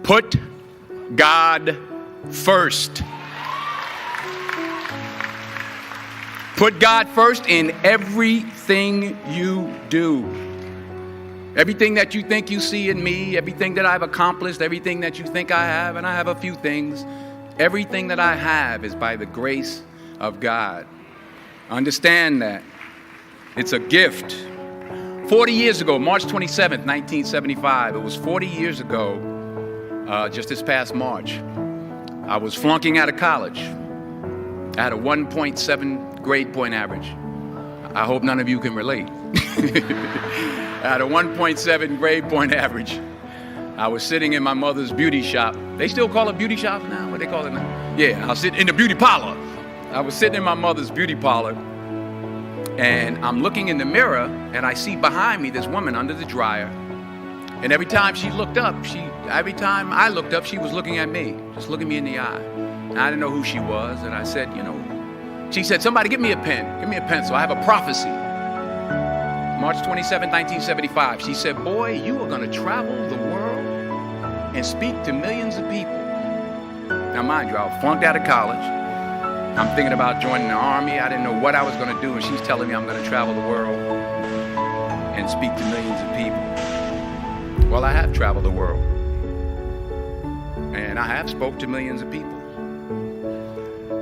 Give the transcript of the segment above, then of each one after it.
Put God first. Put God first in everything you do. Everything that you think you see in me, everything that I've accomplished, everything that you think I have, and I have a few things, everything that I have is by the grace of God. Understand that. It's a gift. 40 years ago, March 27th, 1975, it was 40 years ago, just this past March, I was flunking out of college. I had a 1.7 grade point average. I hope none of you can relate. I had a 1.7 grade point average. I was sitting in my mother's beauty shop. They still call it beauty shops now? What they call it now? Yeah, I was sitting in the beauty parlor. I was sitting in my mother's beauty parlor, and I'm looking in the mirror, and I see behind me this woman under the dryer. And every time I looked up, she was looking at me, just looking me in the eye. And I didn't know who she was, and I said, she said, somebody give me a pen. Give me a pencil. I have a prophecy. March 27, 1975. She said, boy, you are going to travel the world and speak to millions of people. Now, mind you, I was flunked out of college. I'm thinking about joining the army. I didn't know what I was going to do, and she's telling me I'm going to travel the world and speak to millions of people. Well, I have traveled the world, and I have spoke to millions of people.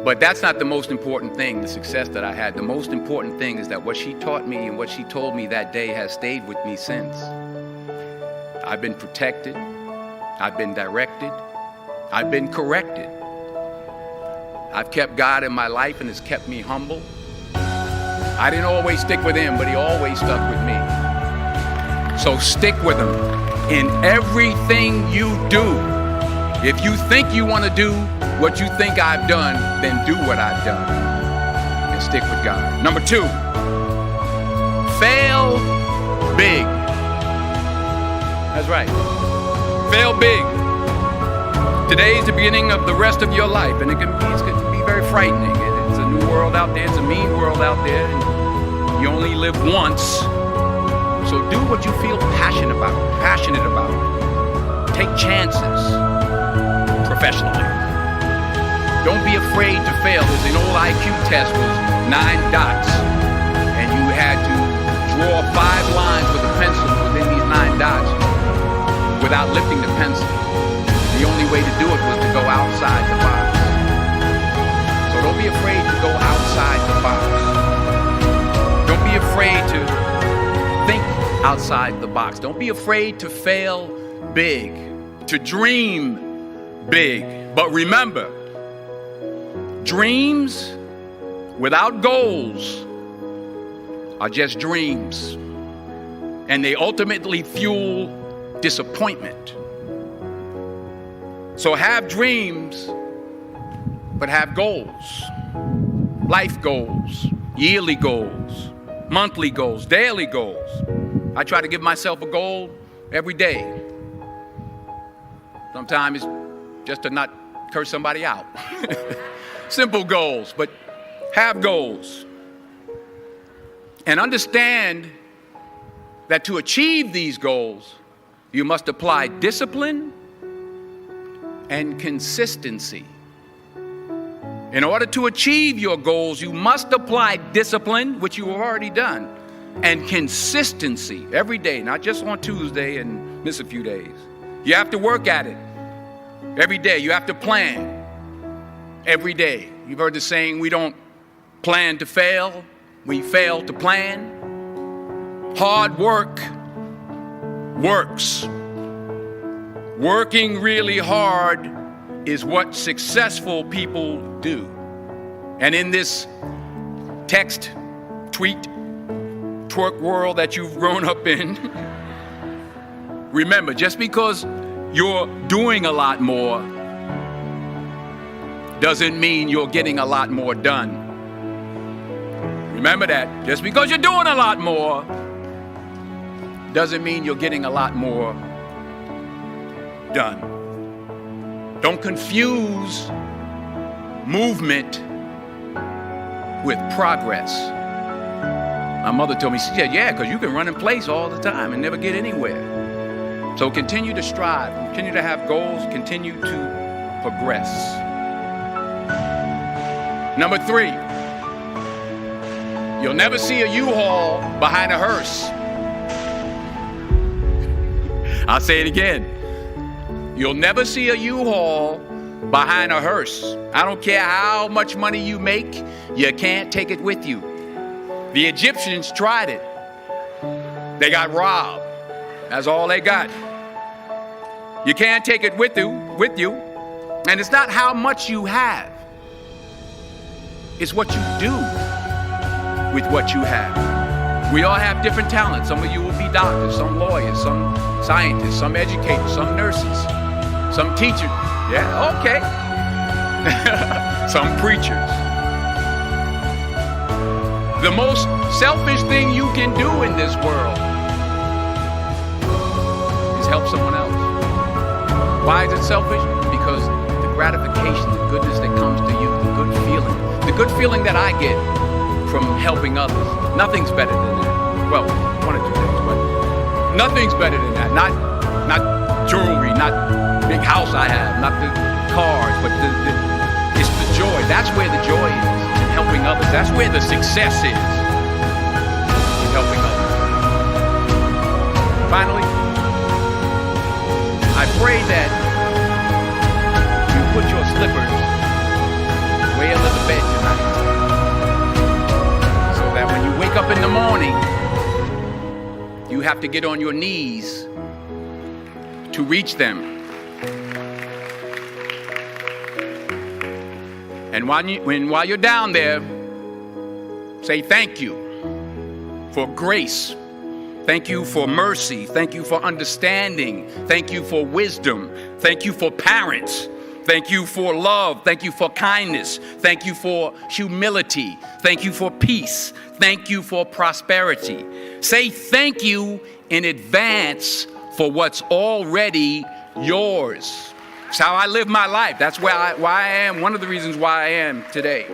But that's not the most important thing, the success that I had. The most important thing is that what she taught me and what she told me that day has stayed with me since. I've been protected. I've been directed. I've been corrected. I've kept God in my life, and it's kept me humble. I didn't always stick with him, but he always stuck with me. So stick with him in everything you do. If you think you want to do what you think I've done, then do what I've done and stick with God. Number 2, fail big. That's right. Fail big. Today is the beginning of the rest of your life, and it can be very frightening. It's a new world out there. It's a mean world out there, and you only live once. So do what you feel passionate about. Take chances professionally. Don't be afraid to fail. There's an old IQ test with 9 dots, and you had to draw 5 lines with a pencil within these 9 dots without lifting the pencil. The only way to do it was to go outside the box. So don't be afraid to go outside the box. Don't be afraid to think outside the box. Don't be afraid to fail big, to dream big. But remember, dreams without goals are just dreams, and they ultimately fuel disappointment. So have dreams, but have goals. Life goals, yearly goals, monthly goals, daily goals. I try to give myself a goal every day. Sometimes it's just to not curse somebody out. Simple goals, but have goals. And understand that to achieve these goals, you must apply discipline and consistency. In order to achieve your goals, you must apply discipline, which you have already done, and consistency every day, not just on Tuesday and miss a few days. You have to work at it every day. You have to plan every day. You've heard the saying, we don't plan to fail, we fail to plan. Hard work works. Working really hard is what successful people do. And in this text, tweet, twerk world that you've grown up in, remember, just because you're doing a lot more doesn't mean you're getting a lot more done. Remember that. Just because you're doing a lot more doesn't mean you're getting a lot more done. Don't confuse movement with progress. My mother told me, she said, yeah, because you can run in place all the time and never get anywhere. So continue to strive, continue to have goals, continue to progress. Number 3, you'll never see a U-Haul behind a hearse. I'll say it again. You'll never see a U-Haul behind a hearse. I don't care how much money you make, you can't take it with you. The Egyptians tried it. They got robbed. That's all they got. You can't take it with you. And it's not how much you have. It's what you do with what you have. We all have different talents. Some of you will be doctors, some lawyers, some scientists, some educators, some nurses, some teachers. Yeah, okay. Some preachers. The most selfish thing you can do in this world is help someone else. Why is it selfish? Because the gratification, the goodness that comes to you, the good feeling that I get from helping others, nothing's better than that. Well, one or two things, but nothing's better than that. Not jewelry, not big house I have, not the cars, but it's the joy. That's where the joy is, in helping others. That's where the success is, in helping others. Finally, I pray that you put your slippers way under the bed tonight, so that when you wake up in the morning, you have to get on your knees to reach them. And while you're down there, say thank you for grace. Thank you for mercy. Thank you for understanding. Thank you for wisdom. Thank you for parents. Thank you for love. Thank you for kindness. Thank you for humility. Thank you for peace. Thank you for prosperity. Say thank you in advance for what's already yours. It's how I live my life. That's why I am, one of the reasons why I am today.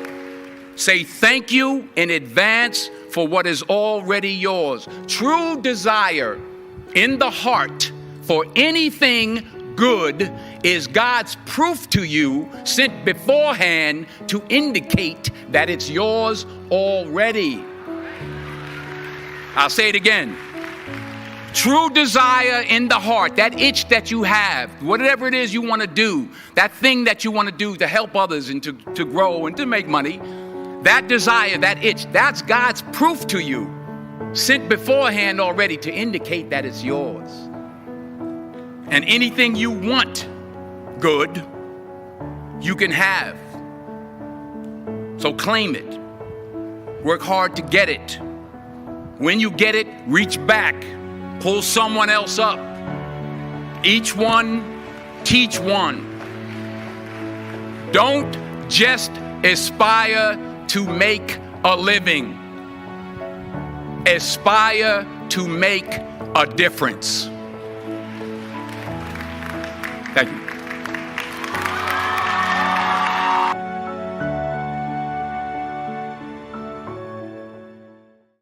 Say thank you in advance for what is already yours. True desire in the heart for anything good is God's proof to you, sent beforehand to indicate that it's yours already. I'll say it again. True desire in the heart, that itch that you have, whatever it is you want to do, that thing that you want to do to help others and to grow and to make money, that desire, that itch, that's God's proof to you, sent beforehand already to indicate that it's yours. And anything you want good, you can have. So claim it. Work hard to get it. When you get it, reach back. Pull someone else up. Each one, teach one. Don't just aspire to make a living. Aspire to make a difference. Thank you.